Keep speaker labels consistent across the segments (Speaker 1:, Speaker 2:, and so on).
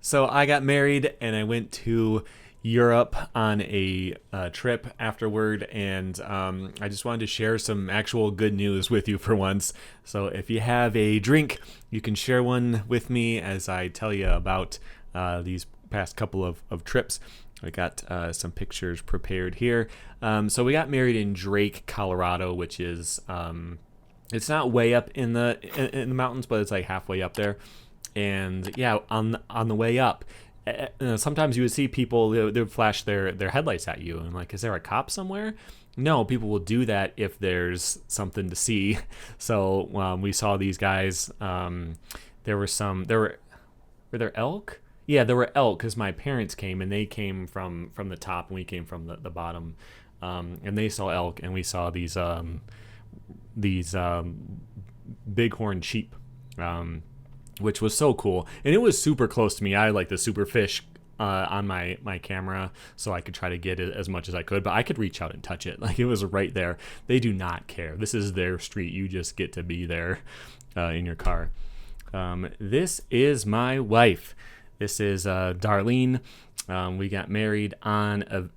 Speaker 1: So I got married and I went to Europe on a trip afterward, and I just wanted to share some actual good news with you for once. So if you have a drink, you can share one with me as I tell you about these past couple of trips. I got some pictures prepared here. So we got married in Drake, Colorado, which is it's not way up in the mountains, but it's like halfway up there. And yeah, on the way up, sometimes you would see people, they would flash their headlights at you, and like, is there a cop somewhere? No, people will do that if there's something to see. So we saw these guys. Were there elk? Yeah, there were elk because my parents came, and they came from the top, and we came from the bottom. And they saw elk, and we saw these bighorn sheep. Which was so cool, and it was super close to me. I had like the super fish on my camera, so I could try to get it as much as I could, but I could reach out and touch it. Like, it was right there. They do not care. This is their street. You just get to be there in your car. This is my wife. This is Darlene. We got married on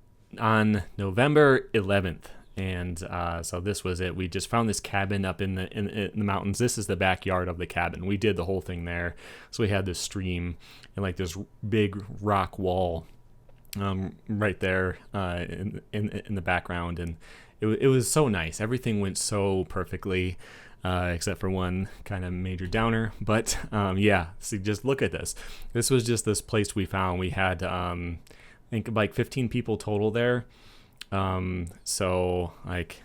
Speaker 1: November 11th. And so this was it. We just found this cabin up in the mountains. This is the backyard of the cabin. We did the whole thing there. So we had this stream and like this big rock wall right there in the background, and it was so nice. Everything went so perfectly, except for one kind of major downer. But yeah, see, just look at this. This was just this place we found. We had I think like 15 people total there. So like,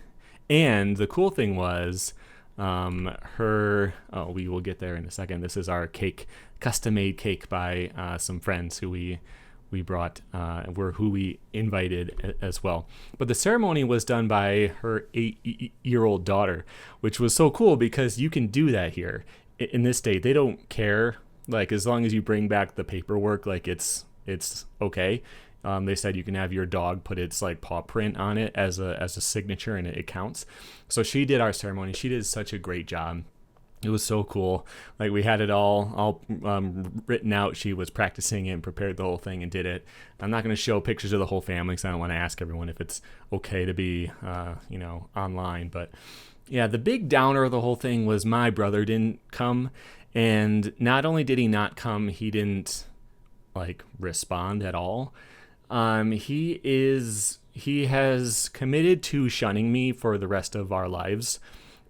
Speaker 1: and the cool thing was, we will get there in a second. This is our cake, custom made cake by, some friends who we brought, who we invited as well. But the ceremony was done by her 8-year-old daughter, which was so cool because you can do that here in this state. They don't care. Like, as long as you bring back the paperwork, like it's okay. They said you can have your dog put its like paw print on it as a signature, and it counts. So she did our ceremony. She did such a great job. It was so cool. Like, we had it all written out. She was practicing it and prepared the whole thing and did it. I'm not going to show pictures of the whole family because I don't want to ask everyone if it's okay to be online. But yeah, the big downer of the whole thing was my brother didn't come, and not only did he not come, he didn't like respond at all. He has committed to shunning me for the rest of our lives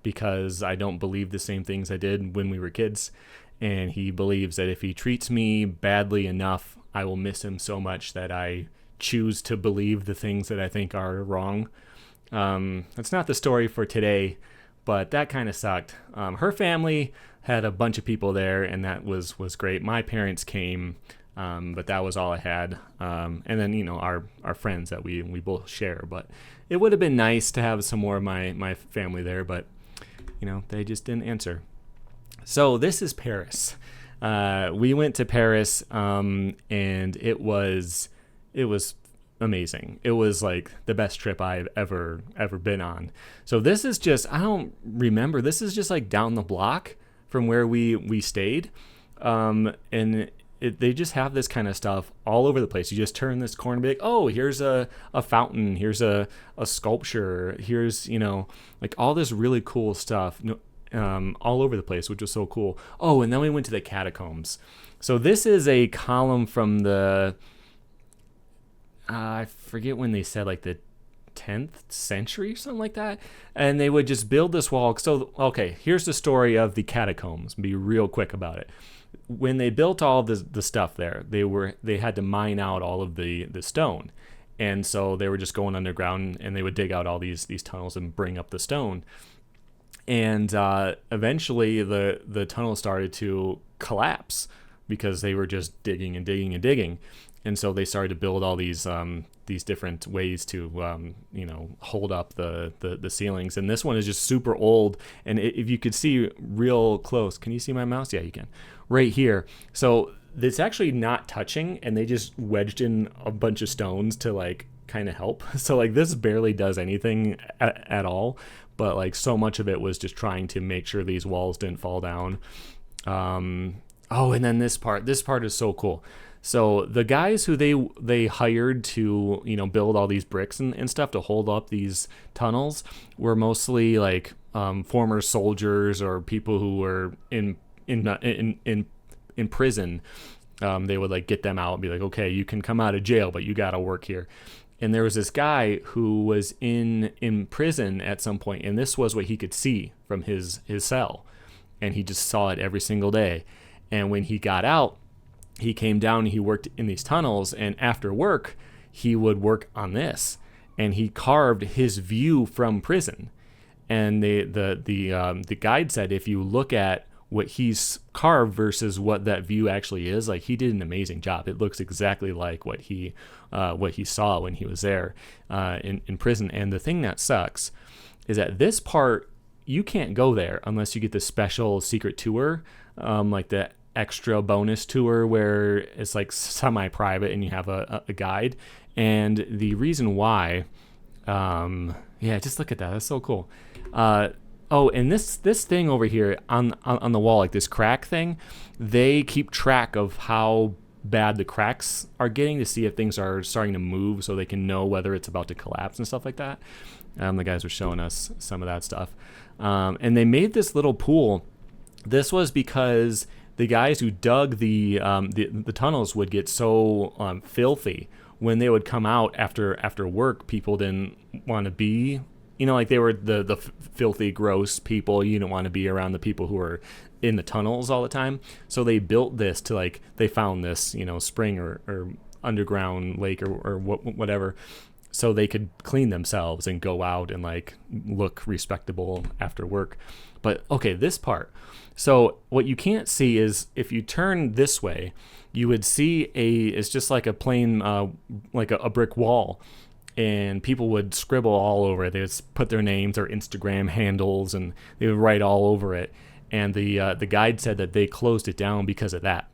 Speaker 1: because I don't believe the same things I did when we were kids. And he believes that if he treats me badly enough, I will miss him so much that I choose to believe the things that I think are wrong. That's not the story for today, but that kind of sucked. Her family had a bunch of people there, and that was great. My parents came. But that was all I had. And then, our friends that we both share. But it would have been nice to have some more of my family there, but, they just didn't answer. So this is Paris. We went to Paris, and it was amazing. It was like the best trip I've ever been on. So this is just, I don't remember, this is just like down the block from where we stayed. And they just have this kind of stuff all over the place. You just turn this corner and be like, oh, here's a fountain. Here's a sculpture. Here's, like all this really cool stuff all over the place, which was so cool. Oh, and then we went to the catacombs. So this is a column from the, I forget when they said like the 10th century, something like that. And they would just build this wall. So, okay, here's the story of the catacombs. Be real quick about it. When they built all the stuff there, they had to mine out all of the stone, and so they were just going underground, and they would dig out all these tunnels and bring up the stone, and eventually the tunnel started to collapse because they were just digging and digging and digging, and so they started to build all these different ways to hold up the ceilings. And this one is just super old, and if you could see real close, can you see my mouse? Yeah, you can. Right here. So it's actually not touching, and they just wedged in a bunch of stones to like kind of help. So like this barely does anything at all, but like so much of it was just trying to make sure these walls didn't fall down. And then this part is so cool. So the guys who they hired to, you know, build all these bricks and stuff to hold up these tunnels were mostly like former soldiers or people who were in prison. They would like get them out and be like, okay, you can come out of jail, but you got to work here. And there was this guy who was in prison at some point, and this was what he could see from his cell, and he just saw it every single day. And when he got out, he came down and he worked in these tunnels, and after work, he would work on this, and he carved his view from prison. And the guide said, if you look at what he's carved versus what that view actually is, like, he did an amazing job. It looks exactly like what he saw when he was there in prison. And the thing that sucks is that this part, you can't go there unless you get the special secret tour, like the extra bonus tour where it's like semi-private and you have a guide. And the reason why, just look at that. That's so cool. Oh, and this thing over here on the wall, like this crack thing, they keep track of how bad the cracks are getting to see if things are starting to move, so they can know whether it's about to collapse and stuff like that. The guys were showing us some of that stuff. And they made this little pool. This was because the guys who dug the tunnels would get so filthy when they would come out after work. People didn't want to be, you know, like they were the filthy, gross people. You don't want to be around the people who are in the tunnels all the time. So they built this to, like, they found this, you know, spring or underground lake or whatever, so they could clean themselves and go out and like look respectable after work. But okay, this part. So what you can't see is if you turn this way, you would see it's just like a plain, like a brick wall. And people would scribble all over it. They would put their names or Instagram handles, and they would write all over it. And the guide said that they closed it down because of that,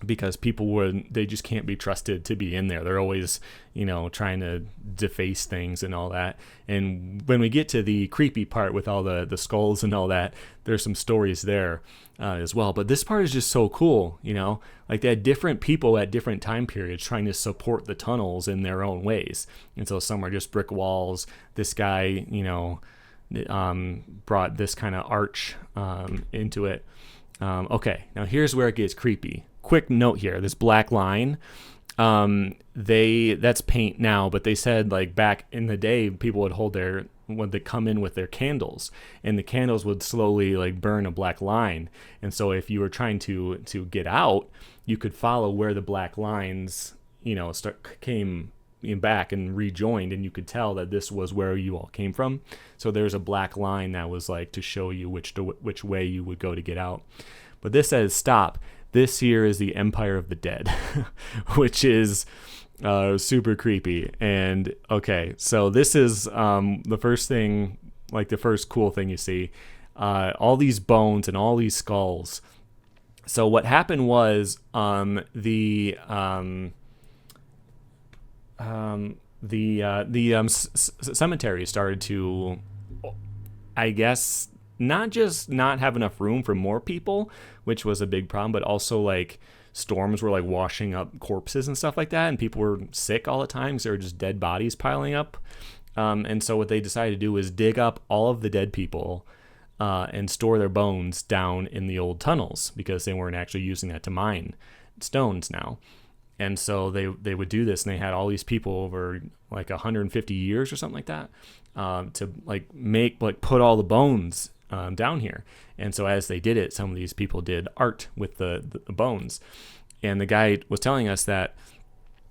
Speaker 1: because they just can't be trusted to be in there. They're always, you know, trying to deface things and all that. And when we get to the creepy part with all the skulls and all that, there's some stories there as well. But this part is just so cool, you know, like they had different people at different time periods trying to support the tunnels in their own ways. And so some are just brick walls. This guy, you know, brought this kind of arch into it. Okay, now here's where it gets creepy. Quick note here, this black line, that's paint now, but they said like back in the day, people would they come in with their candles, and the candles would slowly like burn a black line. And so if you were trying to get out, you could follow where the black lines, you know, came back and rejoined, and you could tell that this was where you all came from. So there's a black line that was like to show you which way you would go to get out. But this says stop. This here is the Empire of the Dead, which is super creepy. And okay, so this is the first thing, like the first cool thing you see, all these bones and all these skulls. So what happened was the cemetery started to, I guess, not just not have enough room for more people, which was a big problem, but also like storms were like washing up corpses and stuff like that, and people were sick all the time because there were just dead bodies piling up. And so what they decided to do was dig up all of the dead people and store their bones down in the old tunnels, because they weren't actually using that to mine stones now. And so they would do this, and they had all these people over like 150 years or something like that to like put all the bones down here. And so as they did it, some of these people did art with the bones. And the guy was telling us that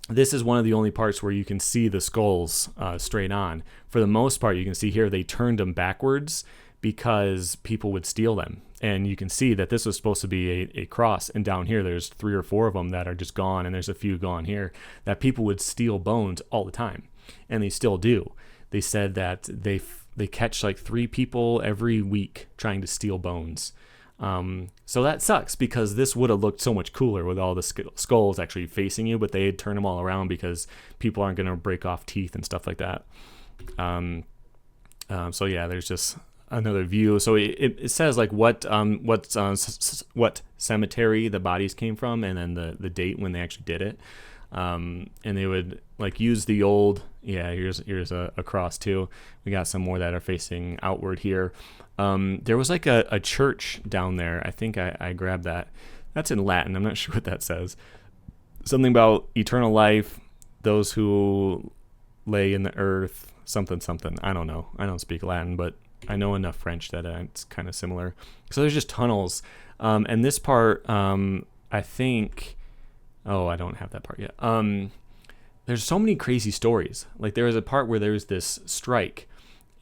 Speaker 1: this is one of the only parts where you can see the skulls straight on. For the most part, you can see here they turned them backwards because people would steal them. And you can see that this was supposed to be a cross, and down here there's 3 or 4 of them that are just gone, and there's a few gone here, that people would steal bones all the time, and they still do. They said that they catch like 3 people every week trying to steal bones. So that sucks, because this would have looked so much cooler with all the skulls actually facing you, but they had turned them all around because people aren't going to break off teeth and stuff like that. So yeah, there's just another view. So it says like what cemetery the bodies came from, and then the date when they actually did it. And they would like use the old, here's a cross too. We got some more that are facing outward here. There was like a church down there. I think I grabbed that. That's in Latin. I'm not sure what that says. Something about eternal life, those who lay in the earth, something. I don't know. I don't speak Latin, but I know enough French that it's kind of similar. So there's just tunnels. And this part, I think, I don't have that part yet. There's so many crazy stories. Like there was a part where there was this strike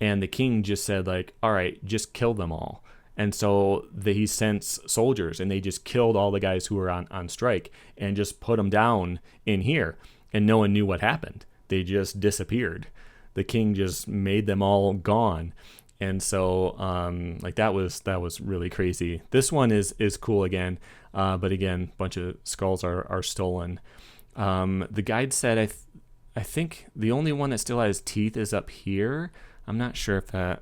Speaker 1: and the king just said like, all right, just kill them all. And so he sent soldiers and they just killed all the guys who were on strike and just put them down in here. And no one knew what happened. They just disappeared. The king just made them all gone. And so like that was really crazy. This one is cool again. But again, a bunch of skulls are stolen. The guide said, I think the only one that still has teeth is up here. I'm not sure if that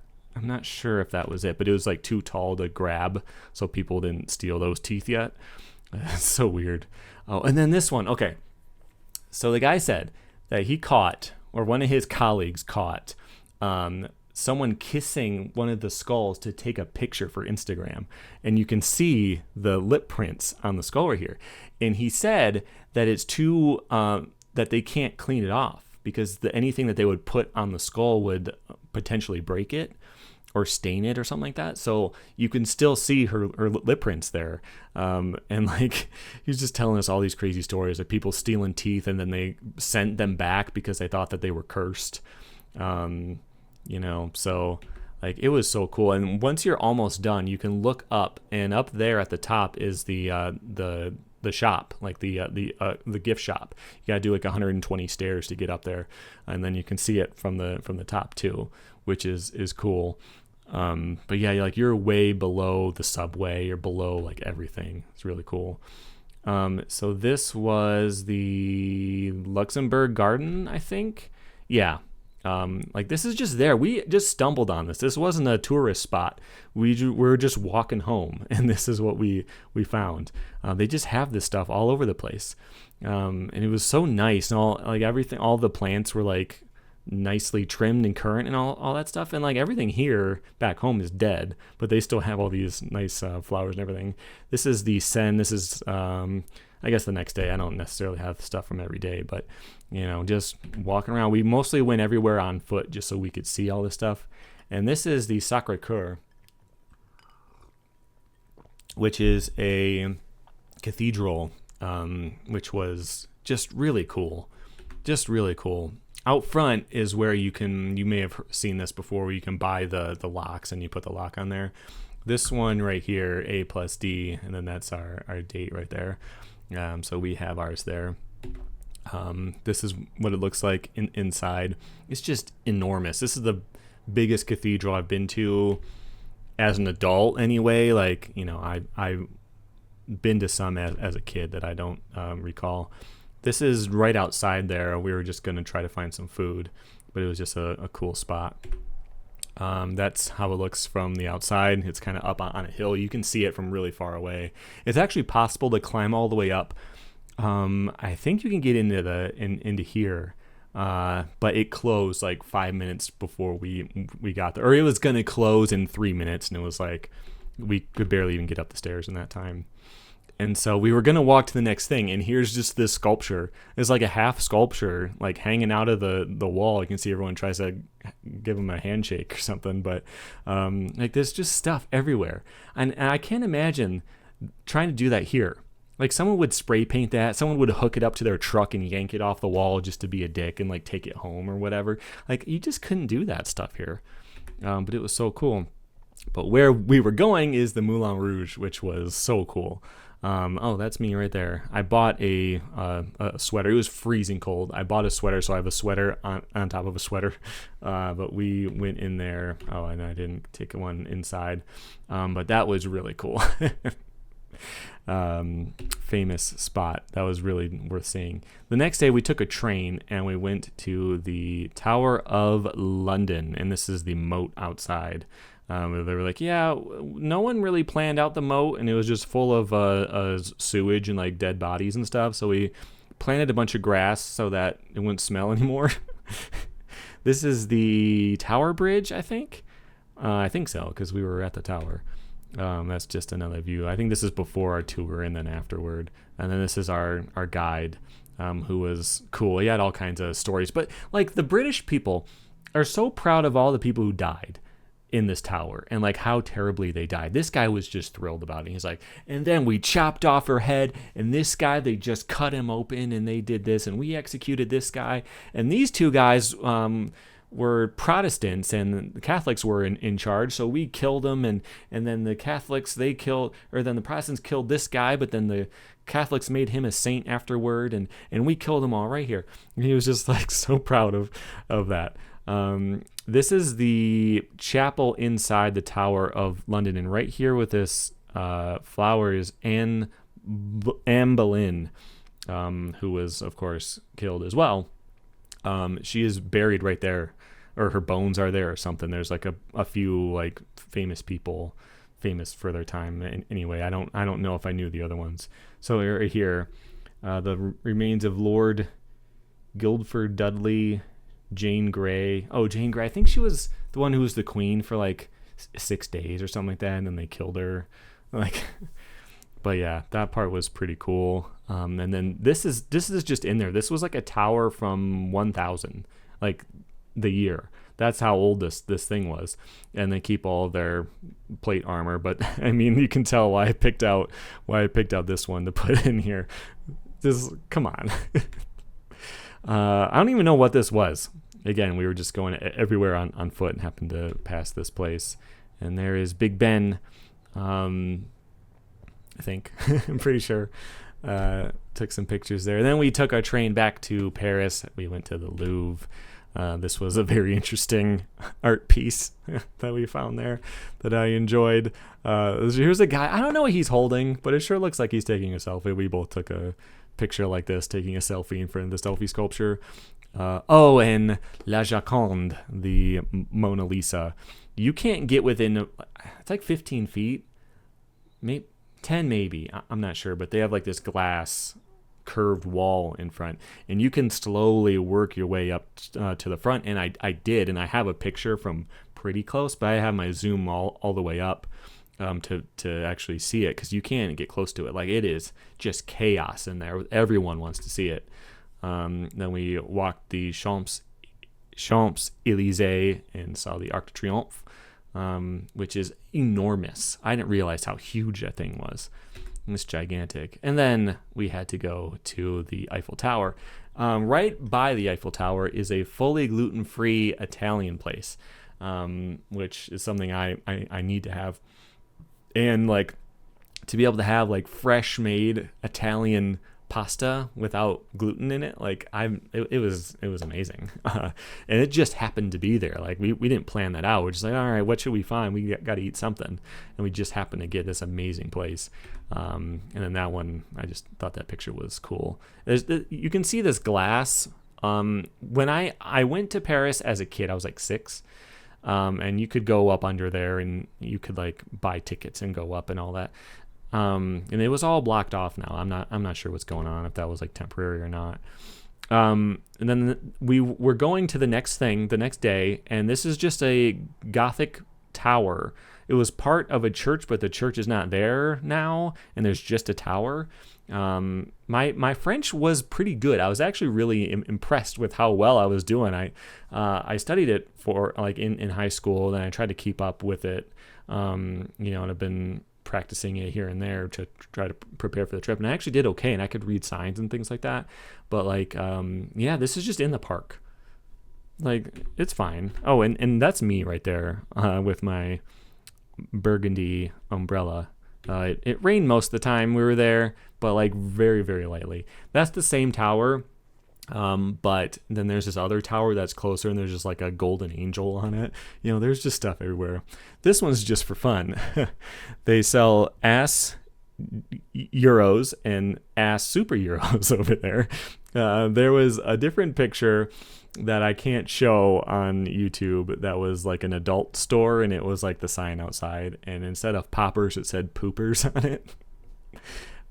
Speaker 1: was it, but it was like too tall to grab, so people didn't steal those teeth yet. It's so weird. Oh, and then this one. Okay. So the guy said that he caught, or one of his colleagues caught, someone kissing one of the skulls to take a picture for Instagram. And you can see the lip prints on the skull right here. And he said that it's too, that they can't clean it off because anything that they would put on the skull would potentially break it or stain it or something like that. So you can still see her lip prints there. And like, he's just telling us all these crazy stories of people stealing teeth and then they sent them back because they thought that they were cursed. So like it was so cool. And once you're almost done, you can look up, and up there at the top is the shop, like the gift shop. You gotta do like 120 stairs to get up there, and then you can see it from the top too, which is cool. But yeah, like you're way below the subway, you're below like everything. It's really cool. So this was the Luxembourg Garden, I think. Yeah. Like this is just there. We just stumbled on this. This wasn't a tourist spot. We're just walking home, and this is what we found. They just have this stuff all over the place, and it was so nice. And all the plants were like nicely trimmed and current and all that stuff. And like everything here back home is dead, but they still have all these nice flowers and everything. This is the Seine. This is I guess the next day. I don't necessarily have stuff from every day, but just walking around. We mostly went everywhere on foot just so we could see all this stuff. And this is the Sacré-Cœur, which is a cathedral, which was just really cool. Out front is where you may have seen this before, where you can buy the locks and you put the lock on there. This one right here, A+D, and then that's our date right there. So we have ours there. This is what it looks like inside. It's just enormous. This is the biggest cathedral I've been to as an adult anyway. Like, I've been to some as a kid that I don't recall. This is right outside there. We were just going to try to find some food, but it was just a cool spot. That's how it looks from the outside. It's kind of up on a hill. You can see it from really far away. It's actually possible to climb all the way up. I think you can get into here, but it closed like 5 minutes before we got there, or it was going to close in 3 minutes, and it was like we could barely even get up the stairs in that time. And so we were going to walk to the next thing, and here's just this sculpture. It's like a half sculpture, like hanging out of the wall. You can see everyone tries to give him a handshake or something, but like there's just stuff everywhere. And I can't imagine trying to do that here. Like someone would spray paint that, someone would hook it up to their truck and yank it off the wall just to be a dick and like take it home or whatever. Like you just couldn't do that stuff here. But it was so cool. But where we were going is the Moulin Rouge, which was so cool. That's me right there. I bought a sweater. It was freezing cold. I bought a sweater, so I have a sweater on top of a sweater. But we went in there. Oh, and I didn't take one inside. But that was really cool. Famous spot. That was really worth seeing. The next day we took a train and we went to the Tower of London, and this is the moat outside. They were like, yeah, no one really planned out the moat, and it was just full of sewage and like dead bodies and stuff. So we planted a bunch of grass so that it wouldn't smell anymore. This is the Tower Bridge, I think. I think so, because we were at the tower. That's just another view. I think this is before our tour and then afterward. And then this is our guide, who was cool. He had all kinds of stories. But like the British people are so proud of all the people who died in this tower and like how terribly they died. This guy was just thrilled about it. He's like, and then we chopped off her head, and this guy, they just cut him open, and they did this, and we executed this guy. And these two guys were Protestants, and the Catholics were in charge, so we killed them, and then the Catholics, then the Protestants killed this guy, but then the Catholics made him a saint afterward, and we killed them all right here. And he was just like so proud of that. This is the chapel inside the Tower of London, and right here with this flower is Anne Boleyn, who was, of course, killed as well. She is buried right there, or her bones are there or something. There's like a few like famous people, famous for their time. Anyway, I don't know if I knew the other ones. So right here, the remains of Lord Guildford Dudley, Jane Grey. Oh, Jane Grey. I think she was the one who was the queen for like 6 days or something like that, and then they killed her. Like, but yeah, that part was pretty cool. And then this is just in there. This was like a tower from 1000, like the year. That's how old this thing was. And they keep all their plate armor. But I mean, you can tell why I picked out this one to put in here. Come on. I don't even know what this was. Again, we were just going everywhere on foot and happened to pass this place. And there is Big Ben. I think. I'm pretty sure. Took some pictures there. And then we took our train back to Paris. We went to the Louvre. This was a very interesting art piece that we found there that I enjoyed. Here's a guy. I don't know what he's holding, but it sure looks like he's taking a selfie. We both took a picture like this, taking a selfie in front of the selfie sculpture. And La Joconde, the Mona Lisa. You can't get within, it's like 15 feet, maybe 10 maybe. I'm not sure, but they have like this glass curved wall in front, and you can slowly work your way up to the front. And I did, and I have a picture from pretty close, but I have my zoom all the way up to actually see it, because you can't get close to it. Like, it is just chaos in there. Everyone wants to see it. Then we walked the Champs-Élysées and saw the Arc de Triomphe, which is enormous. I didn't realize how huge that thing was. It's gigantic. And then we had to go to the Eiffel Tower. Right by the Eiffel Tower is a fully gluten-free Italian place, which is something I need to have. And like, to be able to have like fresh made Italian pasta without gluten in it, like it was amazing. And it just happened to be there. Like, we didn't plan that out. We're just like, all right, what should we find? We got to eat something. And we just happened to get this amazing place. And then that one, I just thought that picture was cool. You can see this glass. When I went to Paris as a kid, I was like 6. And you could go up under there, and you could like buy tickets and go up and all that. And it was all blocked off now. I'm not sure what's going on, if that was like temporary or not. And then we were going to the next day, and this is just a Gothic tower. It was part of a church, but the church is not there now, and there's just a tower. My French was pretty good. I was actually really impressed with how well I was doing. I studied it for like in high school, and I tried to keep up with it. And I've been practicing it here and there to try to prepare for the trip, and I actually did okay, and I could read signs and things like that. But like, this is just in the park. Like, it's fine. Oh, and that's me right there with my burgundy umbrella. It rained most of the time we were there, but like very, very lightly. That's the same tower, but then there's this other tower that's closer, and there's just like a golden angel on it. There's just stuff everywhere. This one's just for fun. They sell ass euros and ass super euros over there, There was a different picture that I can't show on YouTube that was like an adult store, and it was like the sign outside, and instead of poppers it said poopers on it.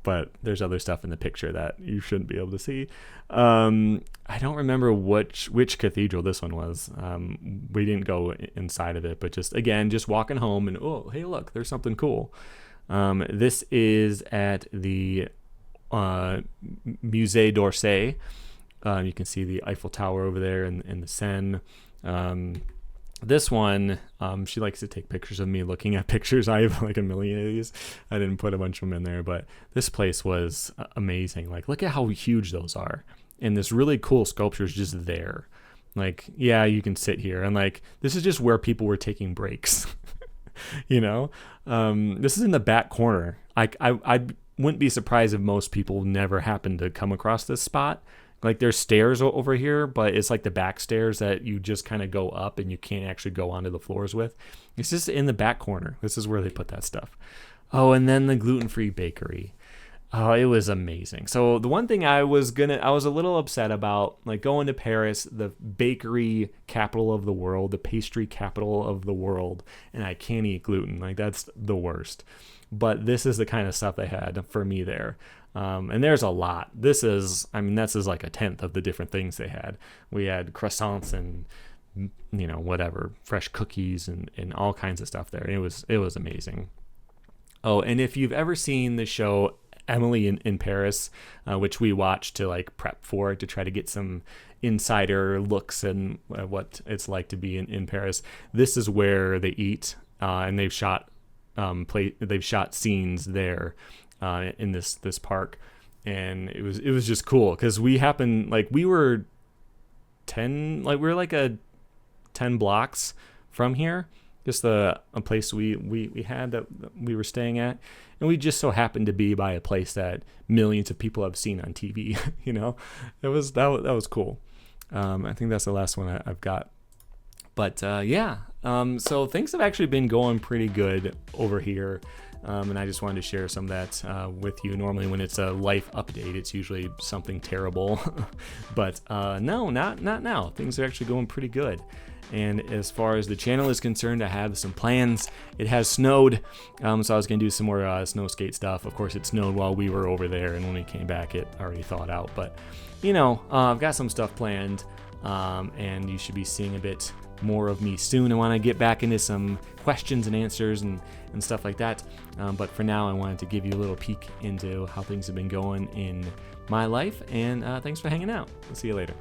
Speaker 1: But there's other stuff in the picture that you shouldn't be able to see. I don't remember which cathedral this one was. We didn't go inside of it, but just walking home and, oh, hey, look, there's something cool. This is at the Musée d'Orsay. You can see the Eiffel Tower over there and the Seine. This one, she likes to take pictures of me looking at pictures. I have like a million of these. I didn't put a bunch of them in there, but this place was amazing. Like, look at how huge those are. And this really cool sculpture is just there. Like, yeah, you can sit here. And like, this is just where people were taking breaks. You know? This is in the back corner. I wouldn't be surprised if most people never happened to come across this spot. Like, there's stairs over here, but it's like the back stairs that you just kind of go up and you can't actually go onto the floors with. It's just in the back corner. This is where they put that stuff. Oh, and then the gluten-free bakery. Oh, it was amazing. So the one thing I was a little upset about, like, going to Paris, the bakery capital of the world, the pastry capital of the world, and I can't eat gluten. Like, that's the worst. But this is the kind of stuff they had for me there. And there's a lot. This is like a tenth of the different things they had. We had croissants and, you know, whatever, fresh cookies and all kinds of stuff there. It was amazing. Oh, and if you've ever seen the show Emily in Paris, which we watched to like prep for it, to try to get some insider looks and what it's like to be in Paris, this is where they eat, and they've shot scenes there. In this park, and it was just cool because we were 10 blocks from here, just a place we had that we were staying at, and we just so happened to be by a place that millions of people have seen on TV. You know, that was cool. I think that's the last one I've got. But so things have actually been going pretty good over here. And I just wanted to share some of that with you. Normally when it's a life update, it's usually something terrible. But no, not now. Things are actually going pretty good. And as far as the channel is concerned, I have some plans. It has snowed, so I was going to do some more snow skate stuff. Of course, it snowed while we were over there, and when we came back, it already thawed out. But, you know, I've got some stuff planned, and you should be seeing a bit more of me soon. I want to get back into some questions and answers and stuff like that. But for now, I wanted to give you a little peek into how things have been going in my life. And thanks for hanging out. We'll see you later.